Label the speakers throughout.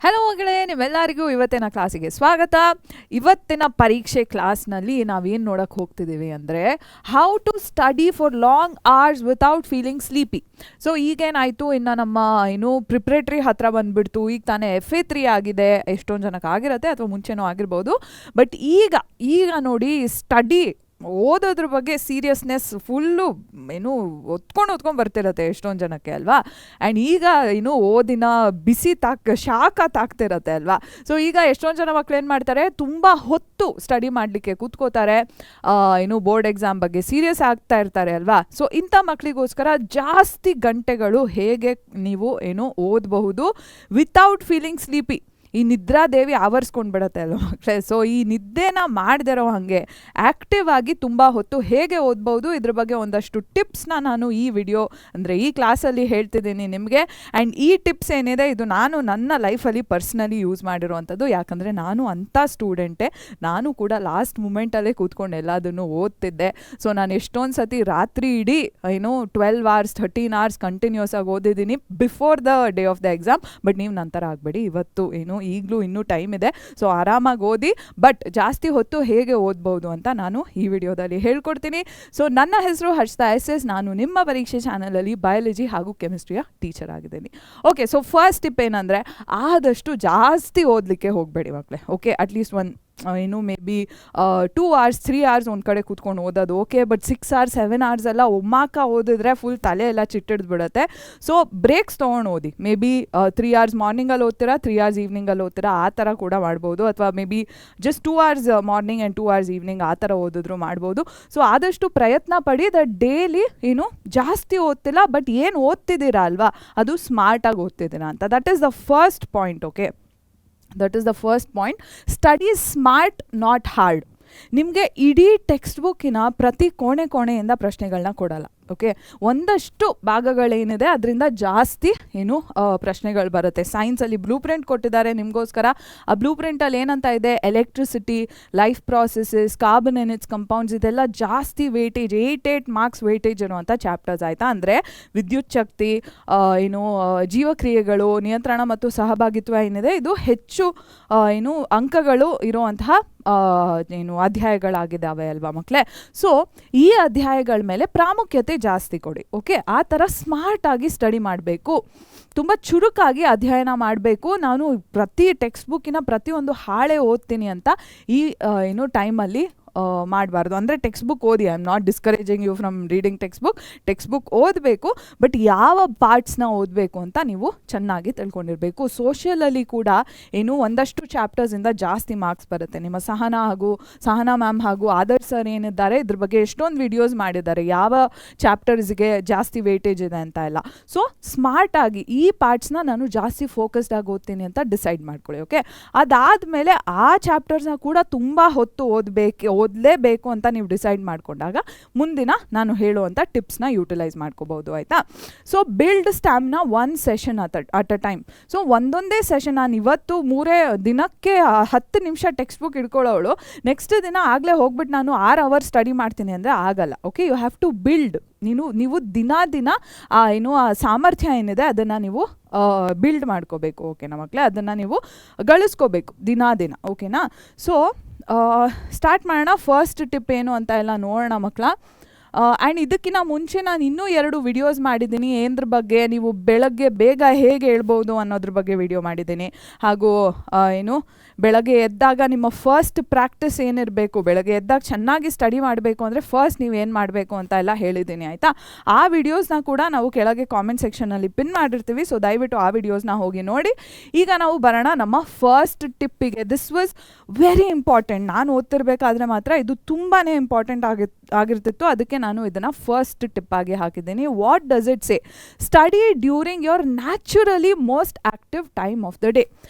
Speaker 1: Hello ಮಗಳೇ, ನಿಮ್ಮೆಲ್ಲರಿಗೂ ಇವತ್ತಿನ ಕ್ಲಾಸಿಗೆ ಸ್ವಾಗತ. ಇವತ್ತಿನ ಪರೀಕ್ಷೆ ಕ್ಲಾಸ್ನಲ್ಲಿ ನಾವೇನು ನೋಡಕ್ಕೆ ಹೋಗ್ತಿದ್ದೀವಿ ಅಂದರೆ how to study for long hours without feeling sleepy. So ಈಗೇನಾಯಿತು, ಇನ್ನು ನಮ್ಮ ಪ್ರಿಪ್ರೇಟ್ರಿ ಹತ್ರ ಬಂದುಬಿಡ್ತು. ಈಗ ತಾನೇ FA3 ಆಗಿದೆ. ಎಷ್ಟೊಂದು ಜನಕ್ಕೆ ಆಗಿರುತ್ತೆ ಅಥವಾ ಮುಂಚೆನೂ ಆಗಿರ್ಬೋದು. ಬಟ್ ಈಗ ನೋಡಿ, ಸ್ಟಡಿ ಓದೋದ್ರ ಬಗ್ಗೆ ಸೀರಿಯಸ್ನೆಸ್ ಫುಲ್ಲು ಒತ್ಕೊಂಡು ಬರ್ತಿರತ್ತೆ ಎಷ್ಟೊಂದು ಜನಕ್ಕೆ ಅಲ್ವಾ. ಆ್ಯಂಡ್ ಈಗ ಓದಿನ ಬಿಸಿ ಶಾಖ ತಾಕ್ತಿರತ್ತೆ ಅಲ್ವಾ. ಸೊ ಈಗ ಎಷ್ಟೊಂದು ಜನ ಮಕ್ಳು ಏನು ಮಾಡ್ತಾರೆ, ತುಂಬ ಹೊತ್ತು ಸ್ಟಡಿ ಮಾಡಲಿಕ್ಕೆ ಕೂತ್ಕೋತಾರೆ. ಬೋರ್ಡ್ ಎಕ್ಸಾಮ್ ಬಗ್ಗೆ ಸೀರಿಯಸ್ ಆಗ್ತಾ ಇರ್ತಾರೆ ಅಲ್ವಾ. ಸೊ ಇಂಥ ಮಕ್ಕಳಿಗೋಸ್ಕರ ಜಾಸ್ತಿ ಗಂಟೆಗಳು ಹೇಗೆ ನೀವು ಓದಬಹುದು ವಿತೌಟ್ ಫೀಲಿಂಗ್ ಸ್ಲೀಪಿ. ಈ ನಿದ್ರಾದೇವಿ ಆವರಿಸ್ಕೊಂಡ್ಬಿಡತ್ತೆ ಅಲ್ವ ಮಕ್ಕಳೇ. ಸೊ ಈ ನಿದ್ದೆನ ಮಾಡದಿರೋ ಹಾಗೆ ಆ್ಯಕ್ಟಿವ್ ಆಗಿ ತುಂಬ ಹೊತ್ತು ಹೇಗೆ ಓದ್ಬೋದು, ಇದ್ರ ಬಗ್ಗೆ ಒಂದಷ್ಟು ಟಿಪ್ಸ್ನ ನಾನು ಈ ವಿಡಿಯೋ ಅಂದರೆ ಈ ಕ್ಲಾಸಲ್ಲಿ ಹೇಳ್ತಿದ್ದೀನಿ ನಿಮಗೆ. ಆ್ಯಂಡ್ ಈ ಟಿಪ್ಸ್ ಏನಿದೆ, ಇದು ನಾನು ನನ್ನ ಲೈಫಲ್ಲಿ ಪರ್ಸ್ನಲಿ ಯೂಸ್ ಮಾಡಿರೋವಂಥದ್ದು. ಯಾಕಂದರೆ ನಾನು ಅಂಥ ಸ್ಟೂಡೆಂಟೇ. ನಾನು ಕೂಡ ಲಾಸ್ಟ್ ಮೂಮೆಂಟಲ್ಲೇ ಕೂತ್ಕೊಂಡು ಎಲ್ಲದನ್ನು ಓದ್ತಿದ್ದೆ. ಸೊ ನಾನು ಎಷ್ಟೊಂದು ಸತಿ ರಾತ್ರಿ ಇಡೀ 12 hours 13 hours ಕಂಟಿನ್ಯೂಸ್ ಆಗಿ ಓದಿದ್ದೀನಿ before the day of the exam. But ನೀವು ನಂತರ ಆಗಬೇಡಿ, ಇವತ್ತು ಈಗಲೂ ಇನ್ನೂ ಟೈಮ್ ಇದೆ. ಸೊ ಆರಾಮಾಗಿ ಓದಿ. ಬಟ್ ಜಾಸ್ತಿ ಹೊತ್ತು ಹೇಗೆ ಓದ್ಬೋದು ಅಂತ ನಾನು ಈ ವಿಡಿಯೋದಲ್ಲಿ ಹೇಳ್ಕೊಡ್ತೀನಿ. ಸೊ ನನ್ನ ಹೆಸರು ಹರ್ಷಿತಾ SS. ನಾನು ನಿಮ್ಮ ಪರೀಕ್ಷೆ ಚಾನಲಲ್ಲಿ ಬಯಾಲಜಿ ಹಾಗೂ ಕೆಮಿಸ್ಟ್ರಿಯ ಟೀಚರ್ ಆಗಿದ್ದೀನಿ. ಓಕೆ, ಸೊ ಫಸ್ಟ್ ಟಿಪ್ ಏನಂದರೆ, ಆದಷ್ಟು ಜಾಸ್ತಿ ಓದಲಿಕ್ಕೆ ಹೋಗಬೇಡಿ ಮಕ್ಕಳೇ. Okay, at least may be 2 hours 3 hours ಒಂದು ಕಡೆ ಕೂತ್ಕೊಂಡು ಓದೋದು ಓಕೆ. ಬಟ್ 6 hours 7 hours ಎಲ್ಲ ಒಮ್ಮಾಕ ಓದಿದ್ರೆ ಫುಲ್ ತಲೆ ಎಲ್ಲ ಚಿಟ್ಟಿಡ್ದು ಬಿಡುತ್ತೆ. ಸೊ ಬ್ರೇಕ್ಸ್ ತೊಗೊಂಡು ಓದಿ. ಮೇ ಬಿ 3 hours ಮಾರ್ನಿಂಗಲ್ಲಿ ಓದ್ತೀರಾ, 3 hours ಈವ್ನಿಂಗಲ್ಲಿ ಓದ್ತೀರಾ, ಆ ಥರ ಕೂಡ ಮಾಡ್ಬೋದು. ಅಥವಾ may be just 2 hours morning and 2 hours evening ಆ ಥರ ಓದಿದ್ರು ಮಾಡ್ಬೋದು. ಸೊ ಆದಷ್ಟು ಪ್ರಯತ್ನ ಪಡಿ ಡೈಲಿ ಜಾಸ್ತಿ ಓದ್ತಿಲ್ಲ, ಬಟ್ ಏನು ಓದ್ತಿದ್ದೀರಾ ಅಲ್ವಾ ಅದು ಸ್ಮಾರ್ಟಾಗಿ ಓದ್ತಿದ್ದೀರಾ ಅಂತ. That is the first point. Okay, that is the first point. Study smart, not hard. ನಿಮಗೆ ಇಡೀ ಟೆಕ್ಸ್ಟ್ ಬುಕ್ಕಿನ ಪ್ರತಿ ಕೋಣೆಯಿಂದ ಪ್ರಶ್ನೆಗಳನ್ನ ಕೊಡಲ್ಲ. ಓಕೆ, ಒಂದಷ್ಟು ಭಾಗಗಳೇನಿದೆ ಅದರಿಂದ ಜಾಸ್ತಿ ಪ್ರಶ್ನೆಗಳು ಬರುತ್ತೆ. ಸೈನ್ಸಲ್ಲಿ ಬ್ಲೂ ಪ್ರಿಂಟ್ ಕೊಟ್ಟಿದ್ದಾರೆ ನಿಮಗೋಸ್ಕರ. ಆ ಬ್ಲೂ ಪ್ರಿಂಟಲ್ಲಿ ಏನಂತ ಇದೆ, electricity, life processes, carbon and it's compounds, ಇದೆಲ್ಲ ಜಾಸ್ತಿ ವೇಟೇಜ್ 8 marks ವೇಟೇಜ್ ಇರುವಂಥ ಚಾಪ್ಟರ್ಸ್ ಆಯಿತಾ. ಅಂದರೆ ವಿದ್ಯುತ್ ಶಕ್ತಿ, ಜೀವಕ್ರಿಯೆಗಳು, ನಿಯಂತ್ರಣ ಮತ್ತು ಸಹಭಾಗಿತ್ವ ಏನಿದೆ ಇದು ಹೆಚ್ಚು ಅಂಕಗಳು ಇರುವಂತಹ ಅಧ್ಯಾಯಗಳಾಗಿದ್ದಾವೆ ಅಲ್ವಾ ಮಕ್ಕಳೇ. ಸೊ ಈ ಅಧ್ಯಾಯಗಳ ಮೇಲೆ ಪ್ರಾಮುಖ್ಯತೆ ಜಾಸ್ತಿ ಕೊಡಿ. ಓಕೆ, ಆ ಥರ ಸ್ಮಾರ್ಟಾಗಿ ಸ್ಟಡಿ ಮಾಡಬೇಕು. ತುಂಬ ಚುರುಕಾಗಿ ಅಧ್ಯಯನ ಮಾಡಬೇಕು. ನಾನು ಪ್ರತಿ ಟೆಕ್ಸ್ಟ್ ಬುಕ್ಕಿನ ಪ್ರತಿಯೊಂದು ಹಾಳೆ ಓದ್ತೀನಿ ಅಂತ ಈ ಟೈಮಲ್ಲಿ ಮಾಡಬಾರ್ದು. ಅಂದರೆ ಟೆಕ್ಸ್ಟ್ ಬುಕ್ ಓದಿ, I am not discouraging you from reading text book ಓದಬೇಕು. ಬಟ್ ಯಾವ ಪಾರ್ಟ್ಸ್ನ ಓದಬೇಕು ಅಂತ ನೀವು ಚೆನ್ನಾಗಿ ತಿಳ್ಕೊಂಡಿರಬೇಕು. ಸೋಷಿಯಲಲ್ಲಿ ಕೂಡ ಒಂದಷ್ಟು ಚಾಪ್ಟರ್ಸಿಂದ ಜಾಸ್ತಿ ಮಾರ್ಕ್ಸ್ ಬರುತ್ತೆ. ನಿಮ್ಮ ಸಹನಾ ಮ್ಯಾಮ್ ಹಾಗೂ ಆದರ್ಶ್ ಸರ್ ಏನಿದ್ದಾರೆ ಇದ್ರ ಬಗ್ಗೆ ಎಷ್ಟೊಂದು ವಿಡಿಯೋಸ್ ಮಾಡಿದ್ದಾರೆ, ಯಾವ ಚಾಪ್ಟರ್ಸ್ಗೆ ಜಾಸ್ತಿ ವೇಟೇಜ್ ಇದೆ ಅಂತ ಎಲ್ಲ. ಸೊ ಸ್ಮಾರ್ಟಾಗಿ ಈ ಪಾರ್ಟ್ಸ್ನ ನಾನು ಜಾಸ್ತಿ ಫೋಕಸ್ಡ್ ಆಗಿ ಓದ್ತೀನಿ ಅಂತ ಡಿಸೈಡ್ ಮಾಡ್ಕೊಳ್ಳಿ. ಓಕೆ, ಅದಾದಮೇಲೆ ಆ ಚಾಪ್ಟರ್ಸ್ನ ಕೂಡ ತುಂಬ ಹೊತ್ತು ಓದಲೇಬೇಕು ಅಂತ ನೀವು ಡಿಸೈಡ್ ಮಾಡಿಕೊಂಡಾಗ ಮುಂದಿನ ನಾನು ಹೇಳುವಂಥ ಟಿಪ್ಸ್ನ ಯೂಟಿಲೈಸ್ ಮಾಡ್ಕೋಬಹುದು ಆಯಿತಾ. So build stamina 1 session at a time. So ಒಂದೊಂದೇ ಸೆಷನ್, ನಾನು ಇವತ್ತು 3 ದಿನಕ್ಕೆ 10 ನಿಮಿಷ ಟೆಕ್ಸ್ಟ್ ಬುಕ್ ಇಟ್ಕೊಳ್ಳೋಳು, ನೆಕ್ಸ್ಟ್ ದಿನ ಆಗಲೇ ಹೋಗ್ಬಿಟ್ಟು ನಾನು 6 hours ಸ್ಟಡಿ ಮಾಡ್ತೀನಿ ಅಂದರೆ ಆಗಲ್ಲ. Okay, you have to build. ನೀವು ದಿನ ಆ ಸಾಮರ್ಥ್ಯ ಏನಿದೆ ಅದನ್ನು ನೀವು ಬಿಲ್ಡ್ ಮಾಡ್ಕೋಬೇಕು. ಓಕೆನಾ ಮಕ್ಕಳೇ, ಅದನ್ನು ನೀವು ಗಳಿಸ್ಕೋಬೇಕು ದಿನ. ಓಕೆನಾ. ಸೊ ಸ್ಟಾರ್ಟ್ ಮಾಡೋಣ. ಫಸ್ಟ್ ಟಿಪ್ ಏನು ಅಂತ ಎಲ್ಲ ನೋಡೋಣ ಮಕ್ಕಳ. ಆ್ಯಂಡ್ ಇದಕ್ಕಿಂತ ಮುಂಚೆ ನಾನು ಇನ್ನೂ 2 ವಿಡಿಯೋಸ್ ಮಾಡಿದ್ದೀನಿ. ಏನದ್ರ ಬಗ್ಗೆ, ನೀವು ಬೆಳಗ್ಗೆ ಬೇಗ ಹೇಗೆ ಹೇಳ್ಬೋದು ಅನ್ನೋದ್ರ ಬಗ್ಗೆ ವಿಡಿಯೋ ಮಾಡಿದ್ದೀನಿ. ಹಾಗೂ ಬೆಳಗ್ಗೆ ಎದ್ದಾಗ ನಿಮ್ಮ ಫಸ್ಟ್ ಪ್ರಾಕ್ಟೀಸ್ ಏನಿರಬೇಕು, ಬೆಳಗ್ಗೆ ಎದ್ದಾಗ ಚೆನ್ನಾಗಿ ಸ್ಟಡಿ ಮಾಡಬೇಕು ಅಂದರೆ ಫಸ್ಟ್ ನೀವು ಏನು ಮಾಡಬೇಕು ಅಂತ ಎಲ್ಲ ಹೇಳಿದ್ದೀನಿ ಆಯಿತಾ. ಆ ವಿಡಿಯೋಸ್ನ ಕೂಡ ನಾವು ಕೆಳಗೆ ಕಾಮೆಂಟ್ ಸೆಕ್ಷನಲ್ಲಿ ಪಿನ್ ಮಾಡಿರ್ತೀವಿ. ಸೊ ದಯವಿಟ್ಟು ಆ ವಿಡಿಯೋಸ್ನ ಹೋಗಿ ನೋಡಿ. ಈಗ ನಾವು ಬರೋಣ ನಮ್ಮ ಫಸ್ಟ್ ಟಿಪ್ಪಿಗೆ. This was very important. ನಾನು ಓದ್ತಿರ್ಬೇಕಾದ್ರೆ ಮಾತ್ರ ಇದು ತುಂಬಾ ಇಂಪಾರ್ಟೆಂಟ್ ಆಗಿರ್ತಿತ್ತು. ಅದಕ್ಕೆ ನಾನು ಇದನ್ನು ಫಸ್ಟ್ ಟಿಪ್ ಆಗಿ ಹಾಕಿದ್ದೀನಿ. What does it say? Study during your naturally most active time of the day.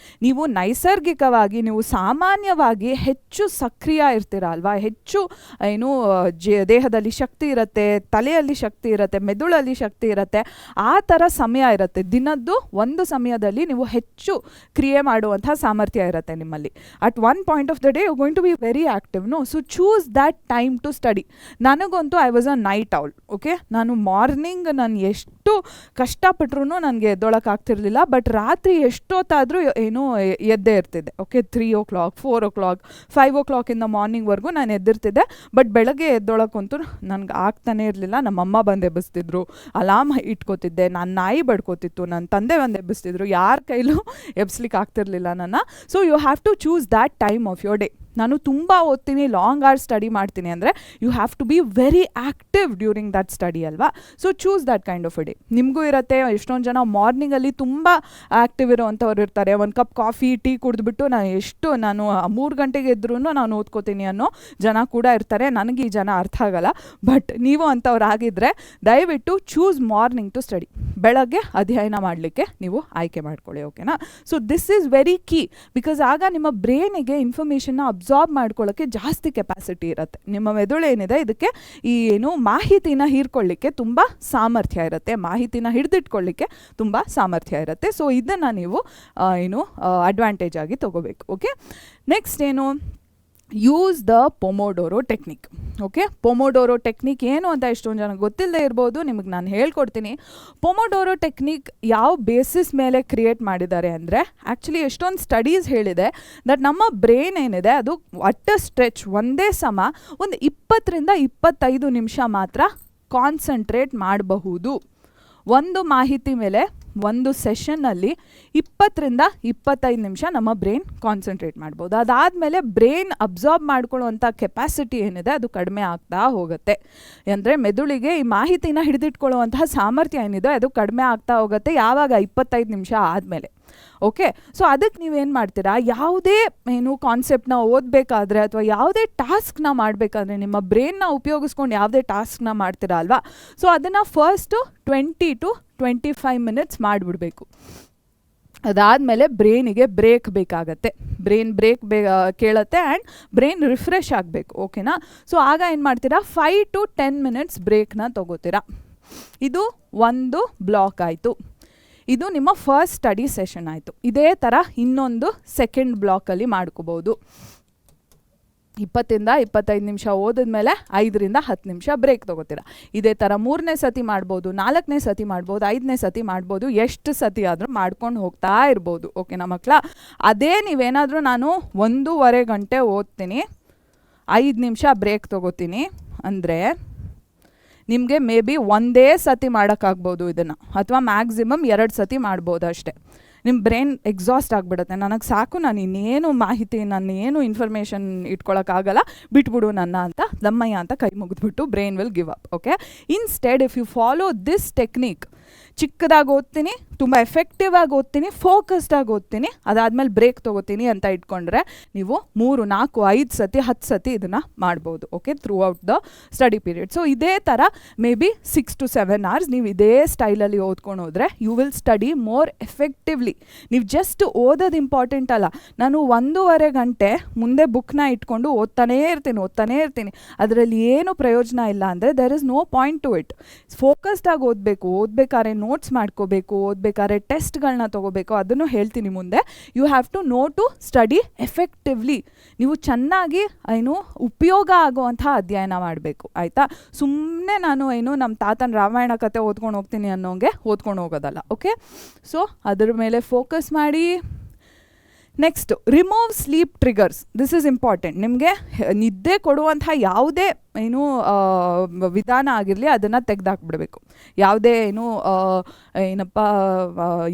Speaker 1: ನೀವು ನೈಸರ್ಗಿಕವಾಗಿ, ನೀವು ಸಾಮಾನ್ಯವಾಗಿ ಹೆಚ್ಚು ಸಕ್ರಿಯ ಇರ್ತೀರ ಅಲ್ವಾ. ಹೆಚ್ಚು ದೇಹದಲ್ಲಿ ಶಕ್ತಿ ಇರುತ್ತೆ, ತಲೆಯಲ್ಲಿ ಶಕ್ತಿ ಇರುತ್ತೆ, ಮೆದುಳಲ್ಲಿ ಶಕ್ತಿ ಇರುತ್ತೆ. ಆ ಥರ ಸಮಯ ಇರುತ್ತೆ. ದಿನದ್ದು ಒಂದು ಸಮಯದಲ್ಲಿ ನೀವು ಹೆಚ್ಚು ಕ್ರಿಯೆ ಮಾಡುವಂಥ ಸಾಮರ್ಥ್ಯ ಇರುತ್ತೆ ನಿಮ್ಮಲ್ಲಿ. At one point of the day you going to be very active. So choose that time to study. ನನಗಂತೂ I was a night owl. Okay, ನಾನು ಮಾರ್ನಿಂಗ್ ನಾನು ಎಷ್ಟು ಕಷ್ಟಪಟ್ರು ನನಗೆ ಎದ್ದೊಳಕ್ಕಾಗ್ತಿರ್ಲಿಲ್ಲ. ಬಟ್ ರಾತ್ರಿ ಎಷ್ಟೊತ್ತಾದರೂ ಏನೋ ಎದ್ದೇ ಇರ್ತಿದ್ದೆ. ಓಕೆ, 3 o'clock 4 o'clock 5 o'clock ಇಂದ ಮಾರ್ನಿಂಗ್ವರೆಗೂ ನಾನು ಎದ್ದಿರ್ತಿದ್ದೆ. ಬಟ್ ಬೆಳಗ್ಗೆ ಎದ್ದೊಳಕ್ಕಂತೂ ನನಗೆ ಆಗ್ತಾನೇ ಇರಲಿಲ್ಲ. ನಮ್ಮಮ್ಮ ಬಂದು ಎಬ್ಬಿಸ್ತಿದ್ರು, ಅಲಾರ್ಮ್ ಇಟ್ಕೋತಿದ್ದೆ, ನಾನು ನಾಯಿ ಬಡ್ಕೋತಿತ್ತು, ನನ್ನ ತಂದೆ ಬಂದು ಎಬ್ಬಿಸ್ತಿದ್ರು, ಯಾರ ಕೈಲೂ ಎಬ್ಸ್ಲಿಕ್ಕೆ ಆಗ್ತಿರ್ಲಿಲ್ಲ ನನ್ನ. So you have to choose that time of your day. ನಾನು ತುಂಬ ಓದ್ತೀನಿ, ಲಾಂಗ್ ಅವರ್ಸ್ ಸ್ಟಡಿ ಮಾಡ್ತೀನಿ ಅಂದರೆ you have to be very active during that study ಅಲ್ವಾ. So choose that kind of a day. ನಿಮಗೂ ಇರುತ್ತೆ, ಎಷ್ಟೊಂದು ಜನ ಮಾರ್ನಿಂಗಲ್ಲಿ ತುಂಬ ಆ್ಯಕ್ಟಿವ್ ಇರೋವಂಥವ್ರು ಇರ್ತಾರೆ. ಒಂದು ಕಪ್ ಕಾಫಿ ಟೀ ಕುಡಿದ್ಬಿಟ್ಟು ನಾನು 3 ಗಂಟೆಗೆ ಎದ್ರೂ ನಾನು ಓದ್ಕೋತೀನಿ ಅನ್ನೋ ಜನ ಕೂಡ ಇರ್ತಾರೆ. ನನಗೆ ಈ ಜನ ಅರ್ಥ ಆಗಲ್ಲ. ಬಟ್ ನೀವು ಅಂಥವ್ರು ಆಗಿದ್ದರೆ ದಯವಿಟ್ಟು ಚೂಸ್ ಮಾರ್ನಿಂಗ್ ಟು ಸ್ಟಡಿ. ಬೆಳಗ್ಗೆ ಅಧ್ಯಯನ ಮಾಡಲಿಕ್ಕೆ ನೀವು ಆಯ್ಕೆ ಮಾಡ್ಕೊಳ್ಳಿ. ಓಕೆನಾ. So this is very key, because ಆಗ ನಿಮ್ಮ ಬ್ರೈನಿಗೆ ಇನ್ಫಾರ್ಮೇಷನ್ನ ಅಬ್ಸಾರ್ಬ್ ಮಾಡ್ಕೊಳ್ಳೋಕ್ಕೆ ಜಾಸ್ತಿ ಕೆಪಾಸಿಟಿ ಇರುತ್ತೆ. ನಿಮ್ಮ ಮೆದುಳು ಏನಿದೆ ಇದಕ್ಕೆ ಮಾಹಿತಿನ ಹೀರ್ಕೊಳ್ಳಿಕ್ಕೆ ತುಂಬ ಸಾಮರ್ಥ್ಯ ಇರುತ್ತೆ, ಮಾಹಿತಿನ ಹಿಡಿದಿಟ್ಕೊಳ್ಳಿಕ್ಕೆ ತುಂಬ ಸಾಮರ್ಥ್ಯ ಇರುತ್ತೆ. ಸೊ ಇದನ್ನು ನೀವು ಅಡ್ವಾಂಟೇಜ್ ಆಗಿ ತಗೋಬೇಕು. Okay, next use the pomodoro technique. Okay, pomodoro technique ಏನು ಅಂತ ಎಷ್ಟೊಂದು ಜನ ಗೊತ್ತಿಲ್ಲದೆ ಇರ್ಬೋದು, ನಿಮಗೆ ನಾನು ಹೇಳ್ಕೊಡ್ತೀನಿ. ಪೊಮೊಡೋರೋ ಟೆಕ್ನಿಕ್ ಯಾವ ಬೇಸಿಸ್ ಮೇಲೆ ಕ್ರಿಯೇಟ್ ಮಾಡಿದ್ದಾರೆ ಅಂದರೆ, ಆ್ಯಕ್ಚುಲಿ ಎಷ್ಟೊಂದು ಸ್ಟಡೀಸ್ ಹೇಳಿದೆ ದಟ್ ನಮ್ಮ ಬ್ರೈನ್ ಏನಿದೆ ಅದು ಅಟ್ ಸ್ಟ್ರೆಚ್ ಒಂದೇ ಸಮ ಒಂದು 20 to 25 ನಿಮಿಷ ಮಾತ್ರ ಕಾನ್ಸಂಟ್ರೇಟ್ ಮಾಡಬಹುದು. ಒಂದು ಮಾಹಿತಿ ಮೇಲೆ ಒಂದು ಸೆಷನ್ನಲ್ಲಿ 20 to 25 ನಿಮಿಷ ನಮ್ಮ ಬ್ರೈನ್ ಕಾನ್ಸಂಟ್ರೇಟ್ ಮಾಡ್ಬೋದು. ಅದಾದಮೇಲೆ ಬ್ರೈನ್ ಅಬ್ಸಾರ್ಬ್ ಮಾಡ್ಕೊಳ್ಳುವಂಥ ಕೆಪಾಸಿಟಿ ಏನಿದೆ ಅದು ಕಡಿಮೆ ಆಗ್ತಾ ಹೋಗುತ್ತೆ. ಅಂದರೆ ಮೆದುಳಿಗೆ ಈ ಮಾಹಿತಿನ ಹಿಡಿದಿಟ್ಕೊಳ್ಳುವಂತಹ ಸಾಮರ್ಥ್ಯ ಏನಿದೆ ಅದು ಕಡಿಮೆ ಆಗ್ತಾ ಹೋಗುತ್ತೆ ಯಾವಾಗ 25 ನಿಮಿಷ ಆದಮೇಲೆ. ಓಕೆ, ಸೊ ಅದಕ್ಕೆ ನೀವೇನು ಮಾಡ್ತೀರಾ, ಯಾವುದೇ ಕಾನ್ಸೆಪ್ಟ್ನ ಓದಬೇಕಾದ್ರೆ ಅಥವಾ ಯಾವುದೇ ಟಾಸ್ಕ್ನ ಮಾಡಬೇಕಾದ್ರೆ ನಿಮ್ಮ ಬ್ರೈನ್ನ ಉಪಯೋಗಿಸ್ಕೊಂಡು ಯಾವುದೇ ಟಾಸ್ಕ್ನ ಮಾಡ್ತೀರಾ ಅಲ್ವಾ, ಸೊ ಅದನ್ನು ಫಸ್ಟು 20 to 25 minutes ಮಾಡಿಬಿಡ್ಬೇಕು. ಅದಾದಮೇಲೆ ಬ್ರೈನಿಗೆ ಬ್ರೇಕ್ ಬೇಕಾಗತ್ತೆ, ಬ್ರೈನ್ ಬ್ರೇಕ್ ಕೇಳುತ್ತೆ ಆ್ಯಂಡ್ ಬ್ರೈನ್ ರಿಫ್ರೆಶ್ ಆಗಬೇಕು. ಓಕೆನಾ. ಸೊ ಆಗ ಏನು ಮಾಡ್ತೀರಾ, 5 to 10 minutes ಬ್ರೇಕ್ನ ತೊಗೋತೀರಾ. ಇದು ಒಂದು ಬ್ಲಾಕ್ ಆಯಿತು. ಇದು ನಿಮ್ಮ ಫಸ್ಟ್ ಸ್ಟಡಿ ಸೆಷನ್ ಆಯಿತು. ಇದೇ ಥರ ಇನ್ನೊಂದು ಸೆಕೆಂಡ್ ಬ್ಲಾಕಲ್ಲಿ ಮಾಡ್ಕೋಬೋದು. 20 to 25 ನಿಮಿಷ ಓದಿದ್ಮೇಲೆ 5 to 10 ನಿಮಿಷ ಬ್ರೇಕ್ ತೊಗೋತೀರಾ. ಇದೇ ಥರ 3ನೇ ಸತಿ ಮಾಡ್ಬೋದು, 4ನೇ ಸತಿ ಮಾಡ್ಬೋದು, 5ನೇ ಸತಿ ಮಾಡ್ಬೋದು, ಎಷ್ಟು ಸತಿ ಆದರೂ ಮಾಡ್ಕೊಂಡು ಹೋಗ್ತಾ ಇರ್ಬೋದು. ಓಕೆನಾ ಮಕ್ಕಳ. ಅದೇ ನೀವೇನಾದರೂ ನಾನು 1.5 ಗಂಟೆ ಓದ್ತೀನಿ, 5 ನಿಮಿಷ ಬ್ರೇಕ್ ತೊಗೋತೀನಿ ಅಂದರೆ ನಿಮಗೆ ಮೇ ಬಿ ಒಂದೇ ಸತಿ ಮಾಡೋಕ್ಕಾಗ್ಬೋದು ಇದನ್ನು, ಅಥವಾ ಮ್ಯಾಕ್ಸಿಮಮ್ 2 ಸತಿ ಮಾಡ್ಬೋದು ಅಷ್ಟೇ. ನಿಮ್ಮ ಬ್ರೈನ್ ಎಕ್ಸಾಸ್ಟ್ ಆಗಿಬಿಡುತ್ತೆ. ನನಗೆ ಸಾಕು, ನಾನು ಇನ್ನೇನು ಮಾಹಿತಿ, ನಾನು ಏನು ಇನ್ಫಾರ್ಮೇಷನ್ ಇಟ್ಕೊಳ್ಳೋಕ್ಕಾಗಲ್ಲ, ಬಿಟ್ಬಿಡು ನನ್ನ ಅಂತ ದಮ್ಮಯ್ಯ ಅಂತ ಕೈ ಮುಗಿದ್ಬಿಟ್ಟು brain will give up. Okay, instead if you follow this technique, ಚಿಕ್ಕದಾಗಿ ಓದ್ತೀನಿ, ತುಂಬ ಎಫೆಕ್ಟಿವ್ ಆಗಿ ಓದ್ತೀನಿ, ಫೋಕಸ್ಡಾಗಿ ಓದ್ತೀನಿ, ಅದಾದಮೇಲೆ ಬ್ರೇಕ್ ತೊಗೋತೀನಿ ಅಂತ ಇಟ್ಕೊಂಡ್ರೆ ನೀವು 3, 4, 5 ಸತಿ 10 ಸತಿ ಇದನ್ನು ಮಾಡ್ಬೋದು. Okay, through out the study period. So ಇದೇ ಥರ ಮೇ ಬಿ 6 to 7 hours ನೀವು ಇದೇ ಸ್ಟೈಲಲ್ಲಿ ಓದ್ಕೊಂಡು ಹೋದರೆ you will study more effectively. ನೀವು ಜಸ್ಟ್ ಓದೋದು ಇಂಪಾರ್ಟೆಂಟ್ ಅಲ್ಲ. ನಾನು 1.5 ಗಂಟೆ ಮುಂದೆ ಬುಕ್ನ ಇಟ್ಕೊಂಡು ಓದ್ತಾನೇ ಇರ್ತೀನಿ, ಅದರಲ್ಲಿ ಏನು ಪ್ರಯೋಜನ ಇಲ್ಲ ಅಂದರೆ there is no point to it. ಫೋಕಸ್ಡಾಗಿ ಓದಬೇಕಾದ್ರೆ ನೋಟ್ಸ್ ಮಾಡ್ಕೋಬೇಕು, ಓದಬೇಕಾದ್ರೆ ಟೆಸ್ಟ್ಗಳನ್ನ ತೊಗೋಬೇಕು, ಅದನ್ನು ಹೇಳ್ತೀನಿ ಮುಂದೆ. You have to know to study effectively. ನೀವು ಚೆನ್ನಾಗಿ ಉಪಯೋಗ ಆಗುವಂಥ ಅಧ್ಯಯನ ಮಾಡಬೇಕು. ಆಯಿತಾ. ಸುಮ್ಮನೆ ನಾನು ನಮ್ಮ ತಾತನ ರಾಮಾಯಣ ಕತೆ ಓದ್ಕೊಂಡು ಹೋಗ್ತೀನಿ ಅನ್ನೋಂಗೆ ಓದ್ಕೊಂಡು ಹೋಗೋದಲ್ಲ. ಓಕೆ, ಸೊ ಅದ್ರ ಮೇಲೆ ಫೋಕಸ್ ಮಾಡಿ. Next, remove sleep triggers. This is important. ನಿಮಗೆ ನಿದ್ದೆ ಕೊಡುವಂಥ ಯಾವುದೇ ವಿಧಾನ ಆಗಿರಲಿ ಅದನ್ನು ತೆಗೆದಾಕ್ಬಿಡ್ಬೇಕು. ಯಾವುದೇ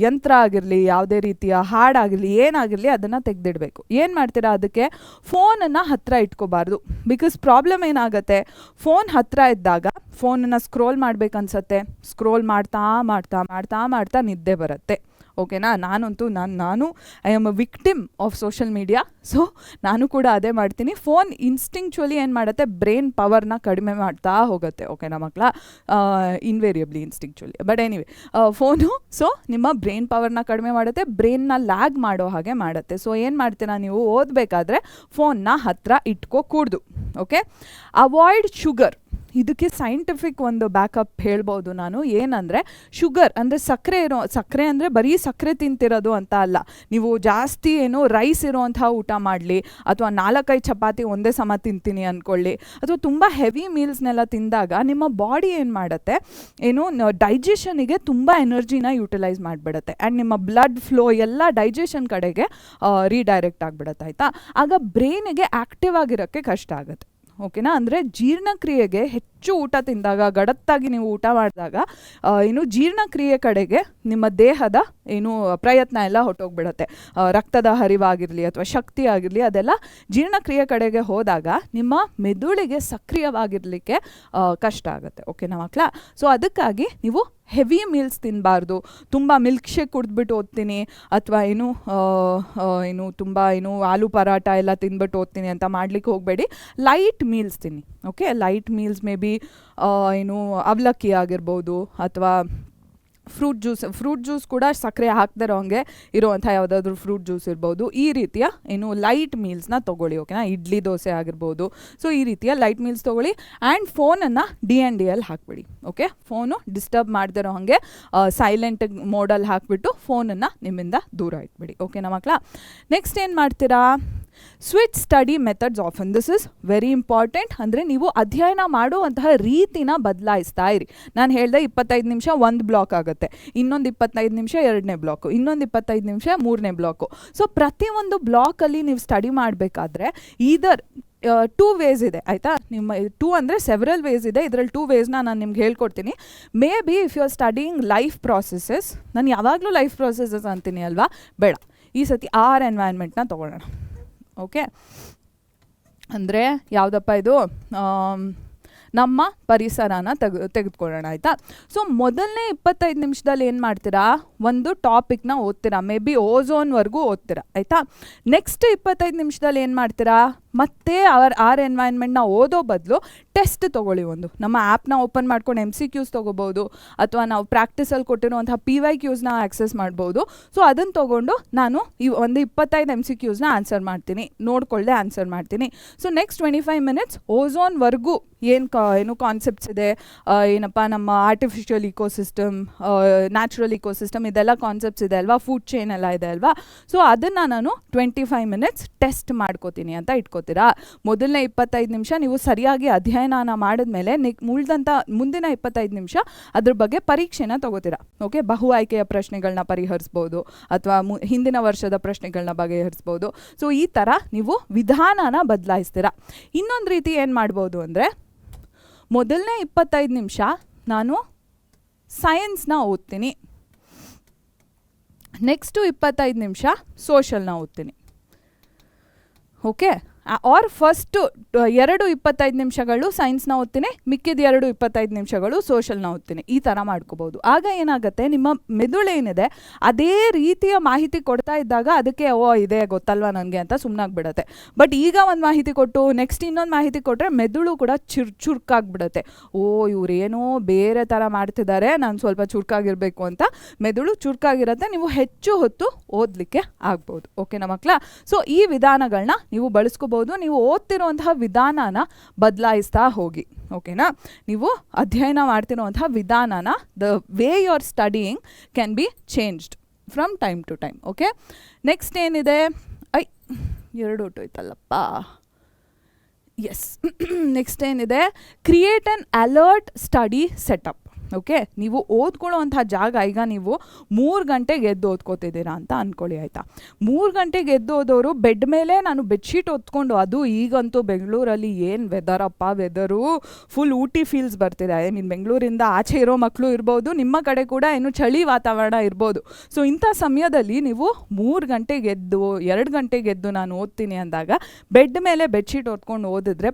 Speaker 1: ಯಂತ್ರ ಆಗಿರಲಿ, ಯಾವುದೇ ರೀತಿಯ ಹಾಡಾಗಿರಲಿ, ಏನಾಗಿರಲಿ ಅದನ್ನು ತೆಗೆದಿಡಬೇಕು. ಏನು ಮಾಡ್ತೀರಾ, ಅದಕ್ಕೆ ಫೋನನ್ನು ಹತ್ತಿರ ಇಟ್ಕೋಬಾರ್ದು. ಬಿಕಾಸ್ ಪ್ರಾಬ್ಲಮ್ ಏನಾಗುತ್ತೆ, ಫೋನ್ ಹತ್ತಿರ ಇದ್ದಾಗ ಫೋನನ್ನು ಸ್ಕ್ರೋಲ್ ಮಾಡ್ಬೇಕನ್ಸತ್ತೆ, ಸ್ಕ್ರೋಲ್ ಮಾಡ್ತಾ ನಿದ್ದೆ ಬರುತ್ತೆ. ಓಕೆನಾ. ನಾನಂತೂ ನಾನು I am a victim of social media. So ನಾನು ಕೂಡ ಅದೇ ಮಾಡ್ತೀನಿ. ಫೋನ್ ಇನ್ಸ್ಟಿಂಕ್ಚುವಲಿ ಏನು ಮಾಡುತ್ತೆ, ಬ್ರೈನ್ ಪವರ್ನ ಕಡಿಮೆ ಮಾಡ್ತಾ ಹೋಗುತ್ತೆ. ಓಕೆನಾ ಮಕ್ಕಳ, ಇನ್ವೇರಿಯಬ್ಲಿ ಇನ್ಸ್ಟಿಂಕ್ಚುವಲಿ. ಬಟ್ ಎನಿವೆ ಫೋನು ನಿಮ್ಮ ಬ್ರೈನ್ ಪವರ್ನ ಕಡಿಮೆ ಮಾಡುತ್ತೆ, ಬ್ರೈನ್ನ ಲ್ಯಾಗ್ ಮಾಡೋ ಹಾಗೆ ಮಾಡುತ್ತೆ. ಸೊ ಏನು ಮಾಡ್ತೀರಾ, ನೀವು ಓದಬೇಕಾದ್ರೆ ಫೋನ್ನ ಹತ್ತಿರ ಇಟ್ಕೋಕೂಡ್ದು. Okay, avoid sugar. ಇದಕ್ಕೆ ಸೈಂಟಿಫಿಕ್ ಒಂದು ಬ್ಯಾಕಪ್ ಹೇಳ್ಬೋದು ನಾನು. ಏನಂದರೆ ಶುಗರ್ ಅಂದರೆ ಸಕ್ಕರೆ ಅಂದರೆ ಬರೀ ಸಕ್ಕರೆ ತಿಂತಿರೋದು ಅಂತ ಅಲ್ಲ. ನೀವು ಜಾಸ್ತಿ ಏನು ರೈಸ್ ಇರೋವಂಥ ಊಟ ಮಾಡಲಿ, ಅಥವಾ 4-5 ಚಪಾತಿ ಒಂದೇ ಸಮ ತಿಂತೀನಿ ಅಂದ್ಕೊಳ್ಳಿ, ಅಥವಾ ತುಂಬ ಹೆವಿ ಮೀಲ್ಸ್ನೆಲ್ಲ ತಿಂದಾಗ ನಿಮ್ಮ ಬಾಡಿ ಏನು ಮಾಡುತ್ತೆ, ಏನು ಡೈಜೆಷನಿಗೆ ತುಂಬ ಎನರ್ಜಿನ ಯುಟಿಲೈಸ್ ಮಾಡಿಬಿಡುತ್ತೆ. ಆ್ಯಂಡ್ ನಿಮ್ಮ ಬ್ಲಡ್ ಫ್ಲೋ ಎಲ್ಲ ಡೈಜೆಷನ್ ಕಡೆಗೆ ರೀಡೈರೆಕ್ಟ್ ಆಗಿಬಿಡುತ್ತೆ. ಆಯಿತಾ? ಆಗ ಬ್ರೈನಿಗೆ ಆ್ಯಕ್ಟಿವ್ ಆಗಿರೋಕ್ಕೆ ಕಷ್ಟ ಆಗುತ್ತೆ. ಓಕೆನಾ? ಅಂದರೆ ಜೀರ್ಣಕ್ರಿಯೆಗೆ ಹೆಚ್ಚು ಊಟ ತಿಂದಾಗ, ಗಡತ್ತಾಗಿ ನೀವು ಊಟ ಮಾಡಿದಾಗ ಏನು ಜೀರ್ಣಕ್ರಿಯೆ ಕಡೆಗೆ ನಿಮ್ಮ ದೇಹದ ಏನು ಪ್ರಯತ್ನ ಎಲ್ಲ ಹೊಟ್ಟೋಗ್ಬಿಡುತ್ತೆ. ರಕ್ತದ ಹರಿವಾಗಿರಲಿ ಅಥವಾ ಶಕ್ತಿ ಆಗಿರಲಿ, ಅದೆಲ್ಲ ಜೀರ್ಣಕ್ರಿಯೆ ಕಡೆಗೆ ಹೋದಾಗ ನಿಮ್ಮ ಮೆದುಳಿಗೆ ಸಕ್ರಿಯವಾಗಿರಲಿಕ್ಕೆ ಕಷ್ಟ ಆಗುತ್ತೆ. ಓಕೆನಾ ಮಕ್ಕಳ? ಸೊ ಅದಕ್ಕಾಗಿ ನೀವು ಹೆವಿ ಮೀಲ್ಸ್ ತಿನ್ನಬಾರ್ದು. ತುಂಬ ಮಿಲ್ಕ್ ಶೇಕ್ ಕುಡಿದ್ಬಿಟ್ಟು ಓದ್ತೀನಿ, ಅಥವಾ ಏನು ತುಂಬ ಆಲೂ ಪರಾಟ ಎಲ್ಲ ತಿಂದ್ಬಿಟ್ಟು ಓದ್ತೀನಿ ಅಂತ ಮಾಡ್ಲಿಕ್ಕೆ ಹೋಗಬೇಡಿ. ಲೈಟ್ ಮೀಲ್ಸ್ ತಿನ್ನಿ. Okay? Light meals may be ಅವಲಕ್ಕಿ ಆಗಿರ್ಬೋದು, ಅಥವಾ ಫ್ರೂಟ್ ಜ್ಯೂಸ್ ಕೂಡ ಸಕ್ಕರೆ ಹಾಕ್ದಿರೋ ಹಂಗೆ ಇರುವಂಥ ಯಾವುದಾದ್ರೂ ಫ್ರೂಟ್ ಜ್ಯೂಸ್ ಇರ್ಬೋದು. ಈ ರೀತಿಯ ಲೈಟ್ ಮೀಲ್ಸ್ನ ತೊಗೊಳ್ಳಿ. ಓಕೆನಾ? ಇಡ್ಲಿ ದೋಸೆ ಆಗಿರ್ಬೋದು. ಸೊ ಈ ರೀತಿಯ ಲೈಟ್ ಮೀಲ್ಸ್ ತೊಗೊಳ್ಳಿ. ಆ್ಯಂಡ್ ಫೋನನ್ನು DND ಹಾಕ್ಬಿಡಿ. ಓಕೆ? ಫೋನು ಡಿಸ್ಟರ್ಬ್ ಮಾಡ್ದಿರೋ ಹಾಗೆ ಸೈಲೆಂಟ್ ಮೋಡಲ್ಲಿ ಹಾಕಿಬಿಟ್ಟು ಫೋನನ್ನು ನಿಮ್ಮಿಂದ ದೂರ ಇಟ್ಬಿಡಿ. ಓಕೆನಾ ಮಕ್ಕಳ? ನೆಕ್ಸ್ಟ್ ಏನು ಮಾಡ್ತೀರಾ? Switch study methods often. This is very important. ಅಂದರೆ ನೀವು ಅಧ್ಯಯನ ಮಾಡುವಂತಹ ರೀತಿನ ಬದಲಾಯಿಸ್ತಾ ಇರಿ. ನಾನು ಹೇಳಿದೆ 25 ನಿಮಿಷ ಒಂದು ಬ್ಲಾಕ್ ಆಗುತ್ತೆ, ಇನ್ನೊಂದು 25 ನಿಮಿಷ 2ನೇ ಬ್ಲಾಕು, ಇನ್ನೊಂದು 25 ನಿಮಿಷ 3ನೇ ಬ್ಲಾಕು. ಸೊ ಪ್ರತಿಯೊಂದು ಬ್ಲಾಕಲ್ಲಿ ನೀವು ಸ್ಟಡಿ ಮಾಡಬೇಕಾದ್ರೆ ಈದರ್ 2 ವೇಸ್ ಇದೆ. ಆಯಿತಾ? ನಿಮ್ಮ 2 ಅಂದರೆ ಸೆವೆರಲ್ ವೇಸ್ ಇದೆ. ಇದರಲ್ಲಿ 2 ವೇಸ್ನ ನಾನು ನಿಮ್ಗೆ ಹೇಳ್ಕೊಡ್ತೀನಿ. Maybe if you are studying life processes, ನಾನು ಯಾವಾಗಲೂ ಲೈಫ್ ಪ್ರಾಸೆಸಸ್ ಅಂತೀನಿ ಅಲ್ವಾ? ಬೇಡ, ಈ ಸತಿ ಎನ್ವೈರ್ನ್ಮೆಂಟ್ನ ತೊಗೊಳ್ಳೋಣ. ಓಕೆ? ಅಂದರೆ ಯಾವುದಪ್ಪ ಇದು? ನಮ್ಮ ಪರಿಸರನ ತೆಗೆದುಕೊಳ್ಳೋಣ. ಆಯಿತಾ? ಸೊ ಮೊದಲನೇ 25 ನಿಮಿಷದಲ್ಲಿ ಏನು ಮಾಡ್ತೀರಾ? ಒಂದು ಟಾಪಿಕ್ನ ಓದ್ತೀರಾ, ಮೇ ಬಿ ಓಝೋನ್ವರೆಗೂ ಓದ್ತೀರಾ. ಆಯಿತಾ? ನೆಕ್ಸ್ಟ್ 25 ನಿಮಿಷದಲ್ಲಿ ಏನು ಮಾಡ್ತೀರಾ? ಮತ್ತೆ ಎನ್ವೈರ್ನ್ಮೆಂಟ್ನ ಓದೋ ಬದಲು ಟೆಸ್ಟ್ ತೊಗೊಳ್ಳಿ. ಒಂದು ನಮ್ಮ ಆ್ಯಪ್ನ ಓಪನ್ ಮಾಡ್ಕೊಂಡು MCQs ತೊಗೋಬೋದು, ಅಥವಾ ನಾವು ಪ್ರಾಕ್ಟೀಸಲ್ಲಿ ಕೊಟ್ಟಿರುವಂಥ PYQsನ ಆಕ್ಸೆಸ್ ಮಾಡ್ಬೋದು. ಸೊ ಅದನ್ನು ತೊಗೊಂಡು ನಾನು ಒಂದು 25 MCQsನ ಆನ್ಸರ್ ಮಾಡ್ತೀನಿ, ನೋಡ್ಕೊಳ್ಳದೆ ಆನ್ಸರ್ ಮಾಡ್ತೀನಿ. ಸೊ ನೆಕ್ಸ್ಟ್ 25 ಮಿನಿಟ್ಸ್ ಓಝೋನ್ವರೆಗೂ ಏನು ಕಾನ್ಸೆಪ್ಟ್ಸ್ ಇದೆ, ಏನಪ್ಪ ನಮ್ಮ ಆರ್ಟಿಫಿಷಿಯಲ್ ಇಕೋಸಿಸ್ಟಮ್, ನ್ಯಾಚುರಲ್ ಇಕೋಸಿಸ್ಟಮ್, ಇದೆಲ್ಲ ಕಾನ್ಸೆಪ್ಟ್ಸ್ ಇದೆ ಅಲ್ವಾ? ಫುಡ್ ಚೈನ್ ಎಲ್ಲ ಇದೆ ಅಲ್ವಾ? ಸೊ ಅದನ್ನು ನಾನು 25 ಮಿನಿಟ್ಸ್ ಟೆಸ್ಟ್ ಮಾಡ್ಕೋತೀನಿ ಅಂತ ಇಟ್ಕೋತೀರಾ. ಮೊದಲನೇ 25 ನಿಮಿಷ ನೀವು ಸರಿಯಾಗಿ ಅಧ್ಯಯನ ಮಾಡಿದ್ಮೇಲೆ ಮುಂದಿನ 25 ನಿಮಿಷ ಅದ್ರ ಬಗ್ಗೆ ಪರೀಕ್ಷೆನ ತಗೋತೀರಾ. ಓಕೆ? ಬಹು ಆಯ್ಕೆಯ ಪ್ರಶ್ನೆಗಳನ್ನ ಪರಿಹರಿಸ್ಬೋದು, ಅಥವಾ ಹಿಂದಿನ ವರ್ಷದ ಪ್ರಶ್ನೆಗಳನ್ನ ಬಗೆಹರಿಸ್ಬೋದು. ಸೊ ಈ ಥರ ನೀವು ವಿಧಾನನ ಬದಲಾಯಿಸ್ತೀರಾ. ಇನ್ನೊಂದು ರೀತಿ ಏನು ಮಾಡ್ಬೋದು ಅಂದರೆ, ಮೊದಲನೇ 25 ನಿಮಿಷ ನಾನು ಸೈನ್ಸ್ನ ಓದ್ತೀನಿ, ನೆಕ್ಸ್ಟು 25 ನಿಮಿಷ ಸೋಷಲ್ನ ಓದ್ತೀನಿ. ಓಕೆ? ಆರ್ ಫಸ್ಟು 25 ನಿಮಿಷಗಳು ಸೈನ್ಸ್ನ ಓದ್ತೀನಿ, ಮಿಕ್ಕಿದ 25 ನಿಮಿಷಗಳು ಸೋಷಲ್ನ ಓದ್ತೀನಿ. ಈ ಥರ ಮಾಡ್ಕೋಬೋದು. ಆಗ ಏನಾಗುತ್ತೆ, ನಿಮ್ಮ ಮೆದುಳೇನಿದೆ ಅದೇ ರೀತಿಯ ಮಾಹಿತಿ ಕೊಡ್ತಾ ಇದ್ದಾಗ ಅದಕ್ಕೆ ಇದೆ ಗೊತ್ತಲ್ವಾ ನನಗೆ ಅಂತ ಸುಮ್ಮನಾಗ್ಬಿಡುತ್ತೆ. ಬಟ್ ಈಗ ಒಂದು ಮಾಹಿತಿ ಕೊಟ್ಟು ನೆಕ್ಸ್ಟ್ ಇನ್ನೊಂದು ಮಾಹಿತಿ ಕೊಟ್ಟರೆ ಮೆದುಳು ಕೂಡ ಚುರುಕಾಗ್ಬಿಡುತ್ತೆ. ಇವರೇನೋ ಬೇರೆ ಥರ ಮಾಡ್ತಿದ್ದಾರೆ, ನಾನು ಸ್ವಲ್ಪ ಚುರುಕಾಗಿರಬೇಕು ಅಂತ ಮೆದುಳು ಚುರುಕಾಗಿರುತ್ತೆ. ನೀವು ಹೆಚ್ಚು ಹೊತ್ತು ಓದಲಿಕ್ಕೆ ಆಗ್ಬೋದು. ಓಕೆನಾ ಮಕ್ಕಳ? ಸೊ ಈ ವಿಧಾನಗಳನ್ನ ನೀವು ಬಳಸ್ಕೋಬೋದು. ನೀವು ಓದ್ತಿರುವಂತಹ ವಿಧಾನನ ಬದಲಾಯಿಸ್ತಾ ಹೋಗಿ. ಓಕೆನಾ? ನೀವು ಅಧ್ಯಯನ ಮಾಡ್ತಿರುವಂತಹ ವಿಧಾನನ, the way you are studying can be changed from time to time. Okay? Next ಏನಿದೆ? 2 ಹೊಟ್ಟೋಯ್ತಲ್ಲಪ್ಪ. ಎಸ್. ನೆಕ್ಸ್ಟ್ ಏನಿದೆ? Create an alert study setup. Okay? ನೀವು ಓದ್ಕೊಳ್ಳೋವಂಥ ಜಾಗ, ಈಗ ನೀವು 3 ಗಂಟೆಗೆ ಎದ್ದು ಓದ್ಕೋತಿದ್ದೀರಾ ಅಂತ ಅಂದ್ಕೊಳ್ಳಿ. ಆಯಿತಾ? 3 ಗಂಟೆಗೆ ಎದ್ದು ಓದೋರು ಬೆಡ್ ಮೇಲೆ ನಾನು ಬೆಡ್ಶೀಟ್ ಹೊತ್ಕೊಂಡು, ಅದು ಈಗಂತೂ ಬೆಂಗಳೂರಲ್ಲಿ ಏನು ವೆದರು ಫುಲ್ ಊಟಿ ಫೀಲ್ಸ್ ಬರ್ತಿದೆ. ಐ ಮೀನ್ ಬೆಂಗಳೂರಿಂದ ಆಚೆ ಇರೋ ಮಕ್ಕಳು ಇರ್ಬೋದು, ನಿಮ್ಮ ಕಡೆ ಕೂಡ ಚಳಿ ವಾತಾವರಣ ಇರ್ಬೋದು. ಸೊ ಇಂಥ ಸಮಯದಲ್ಲಿ ನೀವು 3 ಗಂಟೆಗೆ ಎದ್ದು 2 ಗಂಟೆಗೆ ಎದ್ದು ನಾನು ಓದ್ತೀನಿ ಅಂದಾಗ ಬೆಡ್ ಮೇಲೆ ಬೆಡ್ಶೀಟ್ ಹೊತ್ಕೊಂಡು ಓದಿದ್ರೆ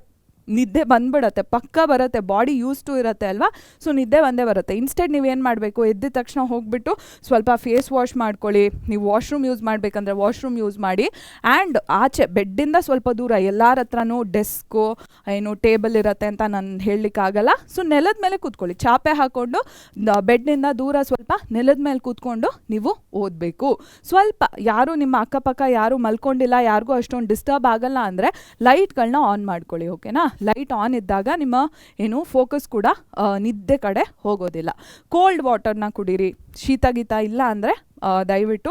Speaker 1: ನಿದ್ದೆ ಬಂದ್ಬಿಡತ್ತೆ, ಪಕ್ಕ ಬರುತ್ತೆ. ಬಾಡಿ ಯೂಸ್ ಟು ಇರುತ್ತೆ ಅಲ್ವಾ? ಸೊ ನಿದ್ದೆ ಬಂದೇ ಬರುತ್ತೆ. ಇನ್ಸ್ಟೆಡ್ ನೀವೇನು ಮಾಡಬೇಕು, ಎದ್ದ ತಕ್ಷಣ ಹೋಗಿಬಿಟ್ಟು ಸ್ವಲ್ಪ ಫೇಸ್ ವಾಶ್ ಮಾಡ್ಕೊಳ್ಳಿ. ನೀವು ವಾಶ್ರೂಮ್ ಯೂಸ್ ಮಾಡಬೇಕಂದ್ರೆ ವಾಶ್ರೂಮ್ ಯೂಸ್ ಮಾಡಿ. ಆ್ಯಂಡ್ ಆಚೆ ಬೆಡ್ಡಿಂದ ಸ್ವಲ್ಪ ದೂರ, ಎಲ್ಲರ ಹತ್ರನೂ ಡೆಸ್ಕು ಟೇಬಲ್ ಇರುತ್ತೆ ಅಂತ ನಾನು ಹೇಳಲಿಕ್ಕಾಗಲ್ಲ. ಸೊ ನೆಲದ ಮೇಲೆ ಕೂತ್ಕೊಳ್ಳಿ, ಚಾಪೆ ಹಾಕ್ಕೊಂಡು ಬೆಡ್ನಿಂದ ದೂರ ಸ್ವಲ್ಪ ನೆಲದ ಮೇಲೆ ಕೂತ್ಕೊಂಡು ನೀವು ಓದಬೇಕು. ಸ್ವಲ್ಪ ಯಾರು ನಿಮ್ಮ ಅಕ್ಕಪಕ್ಕ ಯಾರು ಮಲ್ಕೊಂಡಿಲ್ಲ, ಯಾರಿಗೂ ಅಷ್ಟೊಂದು ಡಿಸ್ಟರ್ಬ್ ಆಗಲ್ಲ ಅಂದರೆ ಲೈಟ್ಗಳನ್ನ ಆನ್ ಮಾಡ್ಕೊಳ್ಳಿ. ಓಕೆನಾ? ಲೈಟ್ ಆನ್ ಇದ್ದಾಗ ನಿಮ್ಮ ಏನು ಫೋಕಸ್ ಕೂಡ ನಿದ್ದೆ ಕಡೆ ಹೋಗೋದಿಲ್ಲ. ಕೋಲ್ಡ್ ವಾಟರ್ನ ಕುಡೀರಿ. ಶೀತ ಗೀತ ಇಲ್ಲ ಅಂದರೆ ದಯವಿಟ್ಟು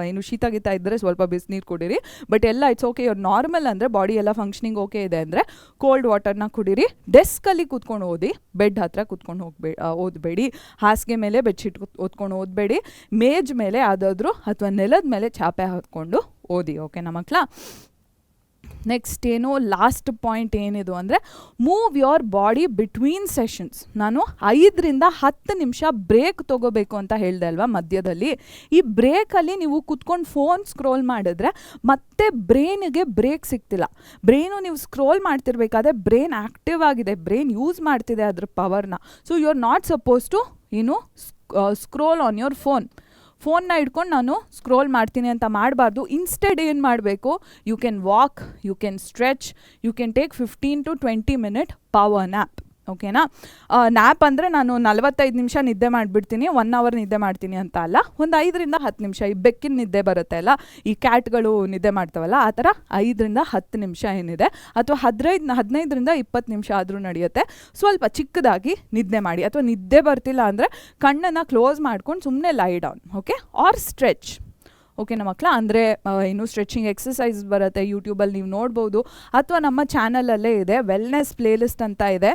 Speaker 1: ಏನು ಶೀತ ಗೀತ ಇದ್ದರೆ ಸ್ವಲ್ಪ ಬಿಸಿನೀರು ಕುಡೀರಿ. ಬಟ್ ಎಲ್ಲ ಇಟ್ಸ್ ಓಕೆ, ಇವ್ರು ನಾರ್ಮಲ್ ಅಂದರೆ ಬಾಡಿ ಎಲ್ಲ ಫಂಕ್ಷನಿಂಗ್ ಓಕೆ ಇದೆ ಅಂದರೆ ಕೋಲ್ಡ್ ವಾಟರ್ನ ಕುಡೀರಿ. ಡೆಸ್ಕಲ್ಲಿ ಕೂತ್ಕೊಂಡು ಓದಿ, ಬೆಡ್ ಹತ್ರ ಕೂತ್ಕೊಂಡು ಓದಬೇಡಿ. ಹಾಸಿಗೆ ಮೇಲೆ ಬೆಡ್ಶೀಟ್ ಓದ್ಕೊಂಡು ಓದಬೇಡಿ. ಮೇಜ್ ಮೇಲೆ ಯಾವುದಾದ್ರೂ ಅಥವಾ ನೆಲದ ಮೇಲೆ ಚಾಪೆ ಹಾಕ್ಕೊಂಡು ಓದಿ. ಓಕೆನಾ ಮಕ್ಕಳ? ನೆಕ್ಸ್ಟ್ ಏನು ಲಾಸ್ಟ್ ಪಾಯಿಂಟ್ ಏನಿದು ಅಂದರೆ move your body between sessions. ನಾನು 5ರಿಂದ 10 ನಿಮಿಷ ಬ್ರೇಕ್ ತೊಗೋಬೇಕು ಅಂತ ಹೇಳಿದೆ ಅಲ್ವಾ ಮಧ್ಯದಲ್ಲಿ. ಈ ಬ್ರೇಕಲ್ಲಿ ನೀವು ಕುತ್ಕೊಂಡು ಫೋನ್ ಸ್ಕ್ರೋಲ್ ಮಾಡಿದ್ರೆ ಮತ್ತೆ ಬ್ರೈನಿಗೆ ಬ್ರೇಕ್ ಸಿಗ್ತಿಲ್ಲ. ಬ್ರೈನು ನೀವು ಸ್ಕ್ರೋಲ್ ಮಾಡ್ತಿರ್ಬೇಕಾದ್ರೆ ಬ್ರೈನ್ ಆ್ಯಕ್ಟಿವ್ ಆಗಿದೆ, ಬ್ರೈನ್ ಯೂಸ್ ಮಾಡ್ತಿದೆ ಅದ್ರ ಪವರ್ನ. So you are not suppose to scroll on your ಫೋನ್ನ ಇಟ್ಕೊಂಡು ನಾನು ಸ್ಕ್ರೋಲ್ ಮಾಡ್ತೀನಿ ಅಂತ ಮಾಡಬಾರ್ದು. ಇನ್ಸ್ಟೆಡ್ ಏನು ಮಾಡಬೇಕು, you can walk, you can stretch, you can take 15 to 20 minute power nap. ಓಕೆನಾ? ನ್ಯಾಪ್ ಅಂದರೆ ನಾನು 45 ನಿಮಿಷ ನಿದ್ದೆ ಮಾಡಿಬಿಡ್ತೀನಿ, 1 hour ನಿದ್ದೆ ಮಾಡ್ತೀನಿ ಅಂತ ಅಲ್ಲ. ಒಂದು 5ರಿಂದ 10 ನಿಮಿಷ. ಈ ಬೆಕ್ಕಿನ ನಿದ್ದೆ ಬರುತ್ತೆ ಅಲ್ಲ, ಈ ಕ್ಯಾಟ್ಗಳು ನಿದ್ದೆ ಮಾಡ್ತಾವಲ್ಲ, ಆ ಥರ 5ರಿಂದ 10 ನಿಮಿಷ ಏನಿದೆ, ಅಥವಾ 15ರಿಂದ 20 ನಿಮಿಷ ಆದರೂ ನಡೆಯುತ್ತೆ. ಸ್ವಲ್ಪ ಚಿಕ್ಕದಾಗಿ ನಿದ್ದೆ ಮಾಡಿ. ಅಥವಾ ನಿದ್ದೆ ಬರ್ತಿಲ್ಲ ಅಂದರೆ ಕಣ್ಣನ್ನು ಕ್ಲೋಸ್ ಮಾಡ್ಕೊಂಡು ಸುಮ್ಮನೆ ಲೈ ಡೌನ್. ಓಕೆ? R stretch. ಓಕೆನಾ ಮಕ್ಕಳ? ಅಂದರೆ ಏನು ಸ್ಟ್ರೆಚಿಂಗ್ ಎಕ್ಸಸೈಸ್ ಬರುತ್ತೆ, ಯೂಟ್ಯೂಬಲ್ಲಿ ನೀವು ನೋಡ್ಬೋದು. ಅಥವಾ ನಮ್ಮ ಚಾನಲಲ್ಲೇ ಇದೆ, ವೆಲ್ನೆಸ್ ಪ್ಲೇಲಿಸ್ಟ್ ಅಂತ ಇದೆ.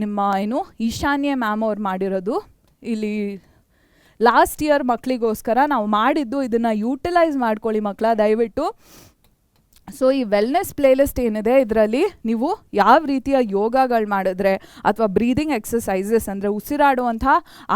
Speaker 1: ನಿಮ್ಮ ಏನು ಈಶಾನ್ಯ ಮ್ಯಾಮ್ ಅವ್ರು ಮಾಡಿರೋದು ಇಲ್ಲಿ ಲಾಸ್ಟ್ ಇಯರ್ ಮಕ್ಕಳಿಗೋಸ್ಕರ ನಾವು ಮಾಡಿದ್ದು. ಇದನ್ನು ಯೂಟಿಲೈಸ್ ಮಾಡ್ಕೊಳ್ಳಿ ಮಕ್ಕಳ ದಯವಿಟ್ಟು. ಸೊ ಈ ವೆಲ್ನೆಸ್ ಪ್ಲೇಲಿಸ್ಟ್ ಏನಿದೆ ಇದರಲ್ಲಿ ನೀವು ಯಾವ ರೀತಿಯ ಯೋಗಗಳು ಮಾಡಿದ್ರೆ ಅಥವಾ ಬ್ರೀದಿಂಗ್ ಎಕ್ಸಸೈಸಸ್ ಅಂದರೆ ಉಸಿರಾಡುವಂಥ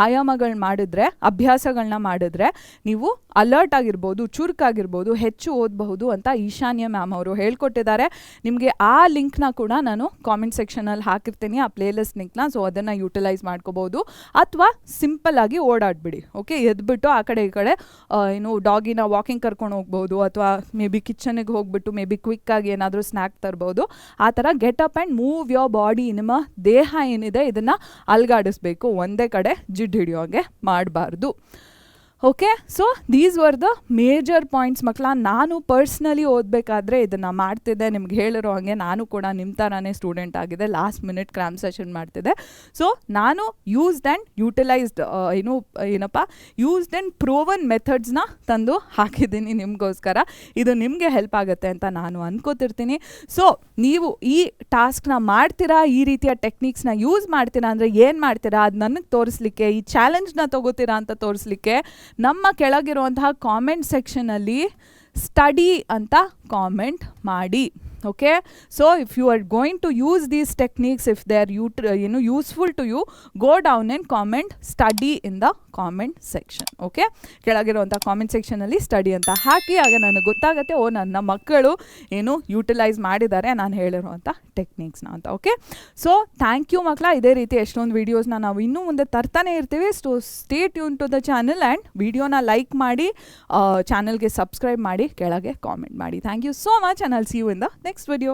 Speaker 1: ಆಯಾಮಗಳು ಮಾಡಿದ್ರೆ, ಅಭ್ಯಾಸಗಳನ್ನ ಮಾಡಿದ್ರೆ ನೀವು ಅಲರ್ಟ್ ಆಗಿರ್ಬೋದು, ಚುರುಕಾಗಿರ್ಬೋದು, ಹೆಚ್ಚು ಓದಬಹುದು ಅಂತ ಈಶಾನ್ಯ ಮ್ಯಾಮ್ ಅವರು ಹೇಳ್ಕೊಟ್ಟಿದ್ದಾರೆ. ನಿಮಗೆ ಆ ಲಿಂಕ್ನ ಕೂಡ ನಾನು ಕಾಮೆಂಟ್ ಸೆಕ್ಷನಲ್ಲಿ ಹಾಕಿರ್ತೀನಿ, ಆ ಪ್ಲೇಲಿಸ್ಟ್ ಲಿಂಕ್ನ. ಸೊ ಅದನ್ನು ಯೂಟಿಲೈಸ್ ಮಾಡ್ಕೋಬೋದು. ಅಥವಾ ಸಿಂಪಲ್ ಆಗಿ ಓಡಾಡ್ಬಿಡಿ. ಓಕೆ? ಎದ್ಬಿಟ್ಟು ಆ ಕಡೆ ಈ ಕಡೆ ಏನು ಡಾಗಿನ ವಾಕಿಂಗ್ ಕರ್ಕೊಂಡು ಹೋಗ್ಬೋದು, ಅಥವಾ ಮೇ ಬಿ ಕಿಚನಿಗೆ ಹೋಗ್ಬಿಟ್ಟು ಮೇ ಬಿ ಕ್ವಿಕ್ಕಾಗಿ ಏನಾದರೂ ಸ್ನ್ಯಾಕ್ ತರ್ಬೋದು. ಆ ಥರ get up and move your body. ನಿಮ್ಮ ದೇಹ ಏನಿದೆ ಇದನ್ನು ಅಲ್ಗಾಡಿಸ್ಬೇಕು, ಒಂದೇ ಕಡೆ ಜಿಡ್ಡು ಹಿಡಿಯೋಂಗೆ ಮಾಡಬಾರ್ದು. Okay? So these were the major points ಮಕ್ಕಳ. ನಾನು ಪರ್ಸ್ನಲಿ ಓದಬೇಕಾದ್ರೆ ಇದನ್ನು ಮಾಡ್ತಿದ್ದೆ. ನಿಮ್ಗೆ ಹೇಳಿರೋ ಹಾಗೆ ನಾನು ಕೂಡ ನಿಮ್ಮ ಥರನೇ ಸ್ಟೂಡೆಂಟ್ ಆಗಿದೆ. ಲಾಸ್ಟ್ ಮಿನಿಟ್ ಕ್ರಾಮ್ ಸೆಷನ್ ಮಾಡ್ತಿದ್ದೆ. ಸೊ ನಾನು used and utilised used and proven ಮೆಥಡ್ಸ್ನ ತಂದು ಹಾಕಿದ್ದೀನಿ ನಿಮಗೋಸ್ಕರ. ಇದು ನಿಮಗೆ ಹೆಲ್ಪ್ ಆಗುತ್ತೆ ಅಂತ ನಾನು ಅನ್ಕೋತಿರ್ತೀನಿ. ಸೊ ನೀವು ಈ ಟಾಸ್ಕ್ನ ಮಾಡ್ತೀರಾ, ಈ ರೀತಿಯ ಟೆಕ್ನಿಕ್ಸ್ನ ಯೂಸ್ ಮಾಡ್ತೀರಾ ಅಂದರೆ ಏನು ಮಾಡ್ತೀರಾ ಅದು ನನಗೆ ತೋರಿಸ್ಲಿಕ್ಕೆ, ಈ ಚಾಲೆಂಜ್ನ ತೊಗೋತೀರಾ ಅಂತ ತೋರಿಸ್ಲಿಕ್ಕೆ ನಮ್ಮ ಕೆಳಗಿರುವಂತಹ ಕಾಮೆಂಟ್ ಸೆಕ್ಷನಲ್ಲಿ ಸ್ಟಡಿ ಅಂತ ಕಾಮೆಂಟ್ ಮಾಡಿ. Okay? So if you are going to use these techniques, if they are useful to you, go down and comment study in the comment section. Okay? ಕೆಳಗಿರುವಂಥ ಕಾಮೆಂಟ್ ಸೆಕ್ಷನಲ್ಲಿ ಸ್ಟಡಿ ಅಂತ ಹಾಕಿ, ಆಗ ನನಗೆ ಗೊತ್ತಾಗುತ್ತೆ ಓ ನನ್ನ ಮಕ್ಕಳು ಯೂಟಿಲೈಸ್ ಮಾಡಿದ್ದಾರೆ ನಾನು ಹೇಳಿರುವಂಥ ಟೆಕ್ನಿಕ್ಸ್ನ ಅಂತ. ಓಕೆ? ಸೊ ಥ್ಯಾಂಕ್ ಯು ಮಕ್ಕಳ. ಇದೇ ರೀತಿ ಎಷ್ಟೊಂದು ವೀಡಿಯೋಸ್ನ ನಾವು ಇನ್ನೂ ಮುಂದೆ ತರ್ತಾನೆ ಇರ್ತೀವಿ. So stay tune to the channel and ವಿಡಿಯೋನ ಲೈಕ್ ಮಾಡಿ, ಚಾನಲ್ಗೆ ಸಬ್ಸ್ಕ್ರೈಬ್ ಮಾಡಿ, ಕೆಳಗೆ ಕಾಮೆಂಟ್ ಮಾಡಿ. Thank you so much and I'll see you in the next video.